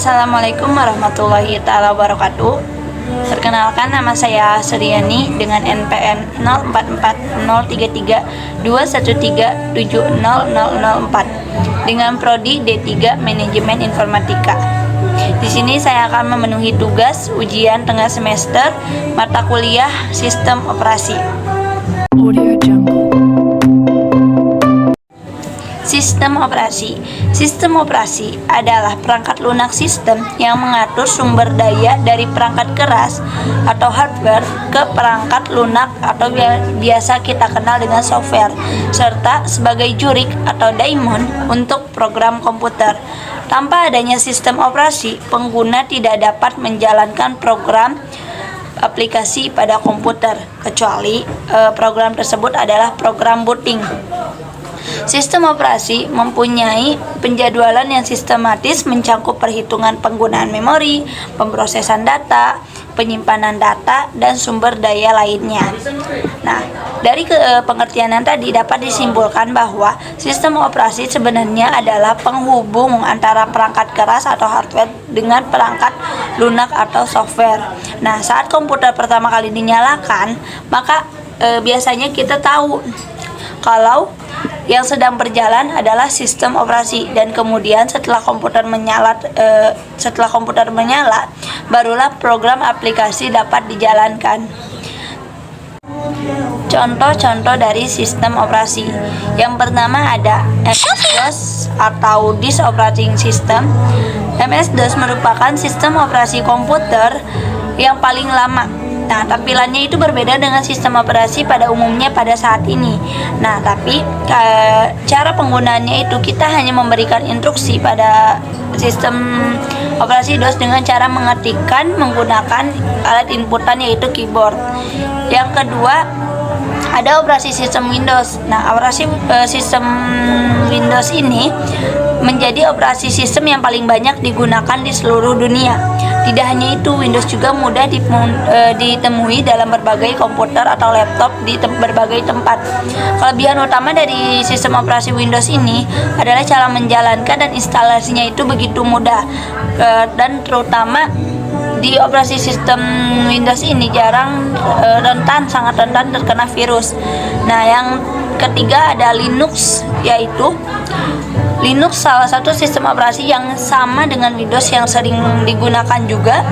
Assalamualaikum warahmatullahi taala wabarakatuh. Perkenalkan, nama saya Suryani dengan NPM 04403321370004 dengan prodi D3 Manajemen Informatika. Di sini saya akan memenuhi tugas ujian tengah semester mata kuliah Sistem Operasi. Audio Jungle. Sistem operasi. Sistem operasi adalah perangkat lunak sistem yang mengatur sumber daya dari perangkat keras atau hardware ke perangkat lunak atau biasa kita kenal dengan software, serta sebagai jurik atau daemon untuk program komputer. Tanpa adanya sistem operasi, pengguna tidak dapat menjalankan program aplikasi pada komputer, kecuali program tersebut adalah program booting. Sistem operasi mempunyai penjadwalan yang sistematis mencakup perhitungan penggunaan memori, pemrosesan data, penyimpanan data, dan sumber daya lainnya. Nah, dari pengertian yang tadi dapat disimpulkan bahwa sistem operasi sebenarnya adalah penghubung antara perangkat keras atau hardware dengan perangkat lunak atau software. Nah, saat komputer pertama kali dinyalakan, maka biasanya kita tahu kalau yang sedang berjalan adalah sistem operasi, dan kemudian setelah komputer menyala, barulah program aplikasi dapat dijalankan. Contoh-contoh dari sistem operasi. Yang pertama ada MS-DOS atau Disk Operating System. MS-DOS merupakan sistem operasi komputer yang paling lama. Nah, tampilannya itu berbeda dengan sistem operasi pada umumnya pada saat ini. Nah, tapi cara penggunaannya itu kita hanya memberikan instruksi pada sistem operasi DOS dengan cara mengetikkan menggunakan alat inputan yaitu keyboard. Yang kedua ada operasi sistem Windows. Nah, operasi sistem Windows ini menjadi operasi sistem yang paling banyak digunakan di seluruh dunia. Tidak hanya itu, Windows juga mudah ditemui dalam berbagai komputer atau laptop di berbagai tempat. Kelebihan utama dari sistem operasi Windows ini adalah cara menjalankan dan instalasinya itu begitu mudah, dan terutama di operasi sistem Windows ini sangat rentan terkena virus. Nah, yang ketiga ada Linux, yaitu Linux salah satu sistem operasi yang sama dengan Windows yang sering digunakan juga,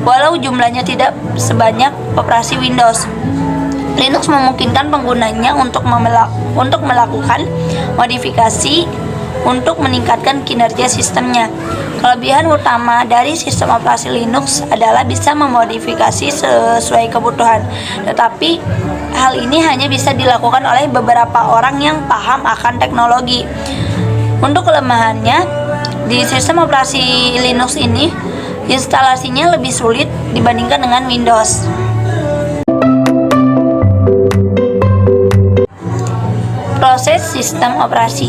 walau jumlahnya tidak sebanyak operasi Windows. Linux memungkinkan penggunanya untuk melakukan modifikasi untuk meningkatkan kinerja sistemnya. Kelebihan utama dari sistem operasi Linux adalah bisa memodifikasi sesuai kebutuhan, tetapi hal ini hanya bisa dilakukan oleh beberapa orang yang paham akan teknologi. Untuk kelemahannya, di sistem operasi Linux ini, instalasinya lebih sulit dibandingkan dengan Windows. Proses sistem operasi.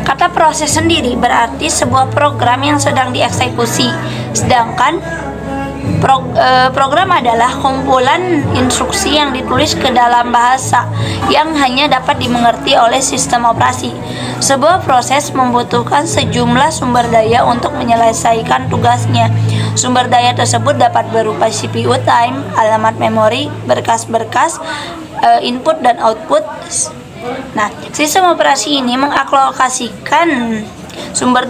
Kata proses sendiri berarti sebuah program yang sedang dieksekusi, sedangkan program adalah kumpulan instruksi yang ditulis ke dalam bahasa yang hanya dapat dimengerti oleh sistem operasi. Sebuah proses membutuhkan sejumlah sumber daya untuk menyelesaikan tugasnya. Sumber daya tersebut dapat berupa CPU time, alamat memori, berkas-berkas, input dan output. Nah, sistem operasi ini mengalokasikan sumber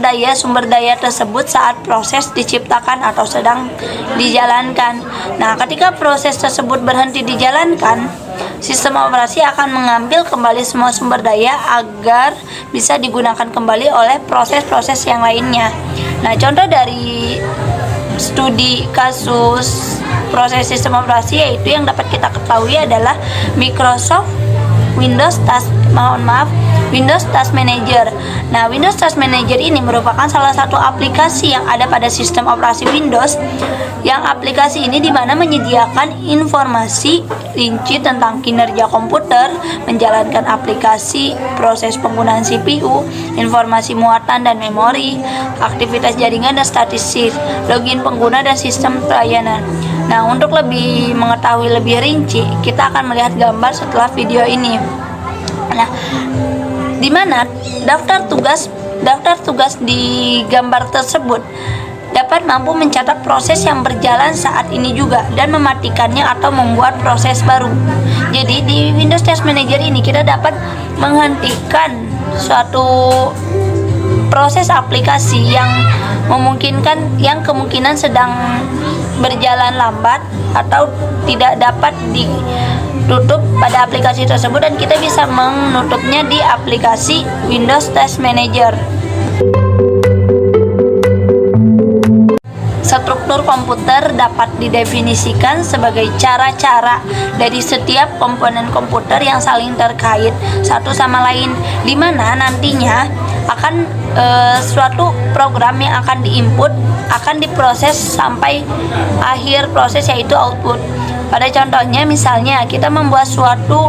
daya tersebut saat proses diciptakan atau sedang dijalankan. Nah, ketika proses tersebut berhenti dijalankan, sistem operasi akan mengambil kembali semua sumber daya agar bisa digunakan kembali oleh proses-proses yang lainnya. Nah, contoh dari studi kasus proses sistem operasi yaitu yang dapat kita ketahui adalah Microsoft Windows Task Manager. Nah, Windows Task Manager ini merupakan salah satu aplikasi yang ada pada sistem operasi Windows. Yang aplikasi ini dimana menyediakan informasi rinci tentang kinerja komputer, menjalankan aplikasi, proses penggunaan CPU, informasi muatan dan memori, aktivitas jaringan dan statistik, login pengguna dan sistem pelayanan. Nah, untuk lebih mengetahui lebih rinci, kita akan melihat gambar setelah video ini. Nah, di mana daftar tugas di gambar tersebut dapat mampu mencatat proses yang berjalan saat ini juga dan mematikannya atau membuat proses baru. Jadi di Windows Task Manager ini kita dapat menghentikan suatu proses aplikasi yang kemungkinan sedang berjalan lambat atau tidak dapat ditutup pada aplikasi tersebut, dan kita bisa menutupnya di aplikasi Windows Task Manager. Struktur komputer dapat didefinisikan sebagai cara-cara dari setiap komponen komputer yang saling terkait satu sama lain, di mana nantinya akan suatu program yang akan diinput akan diproses sampai akhir proses, yaitu output. Pada contohnya, misalnya kita membuat suatu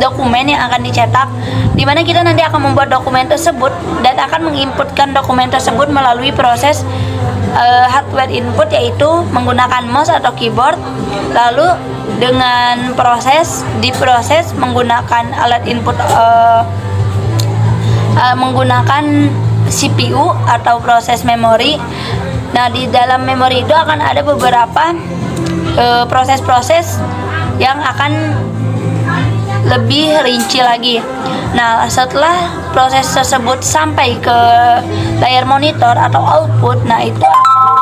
dokumen yang akan dicetak, di mana kita nanti akan membuat dokumen tersebut dan akan menginputkan dokumen tersebut melalui proses hardware input, yaitu menggunakan mouse atau keyboard, lalu dengan diproses menggunakan alat input menggunakan CPU atau proses memori. Nah, di dalam memori itu akan ada beberapa proses-proses yang akan lebih rinci lagi. Nah, setelah proses tersebut sampai ke layar monitor atau output, nah itu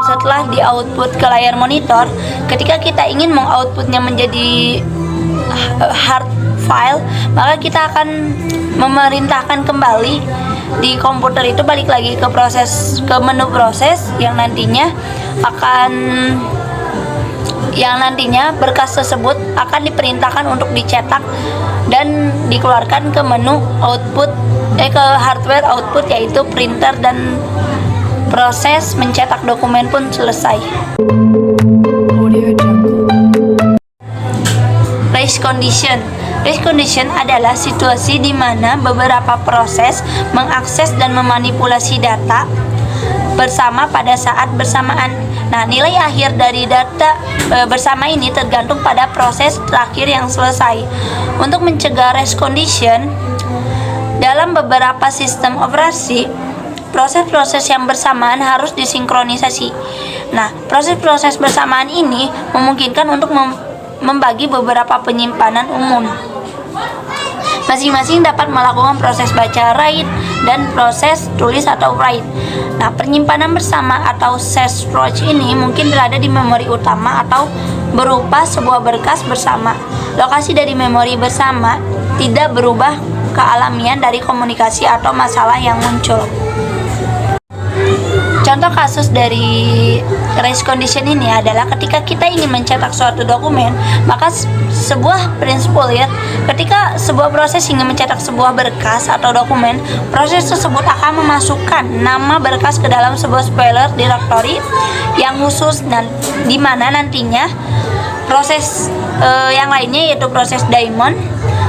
setelah di output ke layar monitor, ketika kita ingin mengoutputnya menjadi hard file, maka kita akan memerintahkan kembali di komputer itu balik lagi ke menu proses yang nantinya berkas tersebut akan diperintahkan untuk dicetak dan dikeluarkan ke menu output ke hardware output, yaitu printer, dan proses mencetak dokumen pun selesai. Race condition. Race condition adalah situasi di mana beberapa proses mengakses dan memanipulasi data bersama pada saat bersamaan. Nah, nilai akhir dari data bersama ini tergantung pada proses terakhir yang selesai. Untuk mencegah race condition, dalam beberapa sistem operasi, proses-proses yang bersamaan harus disinkronisasi. Nah, proses-proses bersamaan ini memungkinkan untuk membagi beberapa penyimpanan umum. Masing-masing dapat melakukan proses baca write dan proses tulis atau write. Nah, penyimpanan bersama atau shared storage ini mungkin berada di memori utama atau berupa sebuah berkas bersama. Lokasi dari memori bersama tidak berubah kealamian dari komunikasi atau masalah yang muncul. Contoh kasus dari race condition ini adalah ketika kita ingin mencetak suatu dokumen, maka sebuah prinsipal ya, ketika sebuah proses ingin mencetak sebuah berkas atau dokumen, proses tersebut akan memasukkan nama berkas ke dalam sebuah spoiler directory yang khusus, dan di mana nantinya proses yang lainnya, yaitu proses daemon,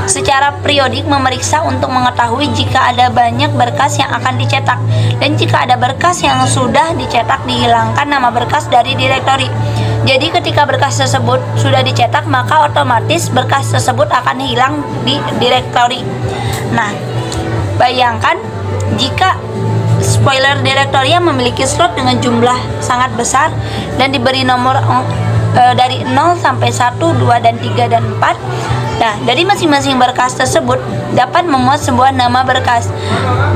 secara periodik memeriksa untuk mengetahui jika ada banyak berkas yang akan dicetak, dan jika ada berkas yang sudah dicetak dihilangkan nama berkas dari direktori. Jadi ketika berkas tersebut sudah dicetak, maka otomatis berkas tersebut akan hilang di direktori. Nah, bayangkan jika spoiler directory yang memiliki slot dengan jumlah sangat besar dan diberi nomor dari 0 sampai 1, 2, dan 3, dan 4. Nah, dari masing-masing berkas tersebut dapat memuat sebuah nama berkas.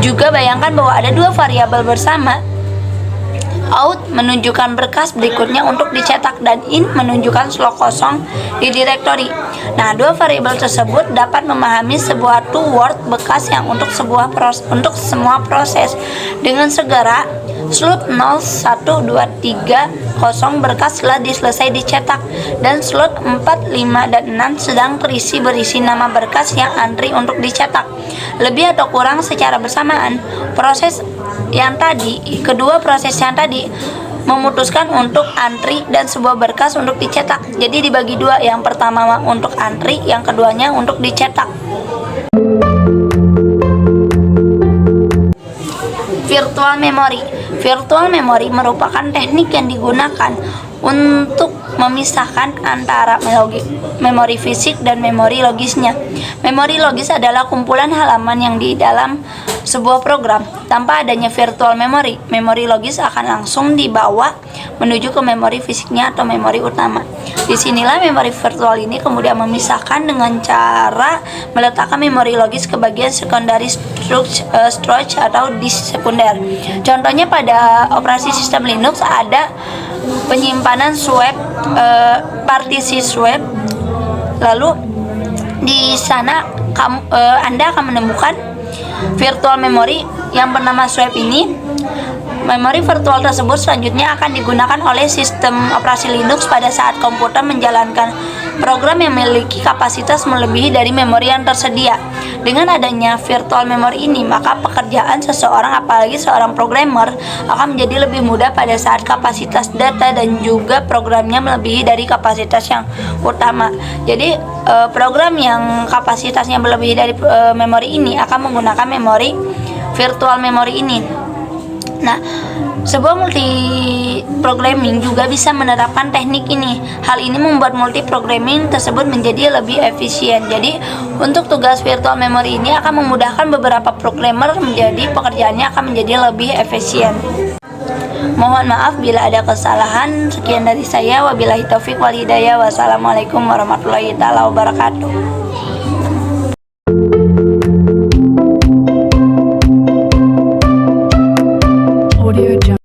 Juga bayangkan bahwa ada dua variabel bersama. Out menunjukkan berkas berikutnya untuk dicetak, dan in menunjukkan slot kosong di direktori. Nah, dua variabel tersebut dapat memahami sebuah word bekas yang untuk semua proses. Dengan segera, slot 0, 1, 2, 3, 0 berkas telah selesai dicetak, dan slot 4, 5, dan 6 sedang berisi nama berkas yang antri untuk dicetak. Lebih atau kurang secara bersamaan, kedua proses yang tadi memutuskan untuk antri dan sebuah berkas untuk dicetak. Jadi dibagi dua, yang pertama untuk antri, yang keduanya untuk dicetak. Virtual memory. Virtual memory merupakan teknik yang digunakan untuk memisahkan antara memori fisik dan memori logisnya. Memori logis adalah kumpulan halaman yang di dalam sebuah program tanpa adanya virtual memory, memori logis akan langsung dibawa menuju ke memori fisiknya atau memori utama. Disinilah memori virtual ini kemudian memisahkan dengan cara meletakkan memori logis ke bagian secondary storage atau disk sekunder. Contohnya pada operasi sistem Linux ada penyimpanan swap, partisi swap. Lalu di sana Anda akan menemukan virtual memory yang bernama swap ini. Memori virtual tersebut selanjutnya akan digunakan oleh sistem operasi Linux pada saat komputer menjalankan program yang memiliki kapasitas melebihi dari memori yang tersedia. Dengan adanya virtual memory ini, maka pekerjaan seseorang, apalagi seorang programmer, akan menjadi lebih mudah pada saat kapasitas data dan juga programnya melebihi dari kapasitas yang utama. Jadi program yang kapasitasnya melebihi dari memori ini akan menggunakan memori virtual memory ini. Nah, sebuah multi-programming juga bisa menerapkan teknik ini. Hal ini membuat multi-programming tersebut menjadi lebih efisien. Jadi, untuk tugas virtual memory ini akan memudahkan beberapa programmer menjadi pekerjaannya akan menjadi lebih efisien. Mohon maaf bila ada kesalahan. Sekian dari saya. Wabillahi taufik wal hidayah. Wassalamualaikum warahmatullahi wabarakatuh.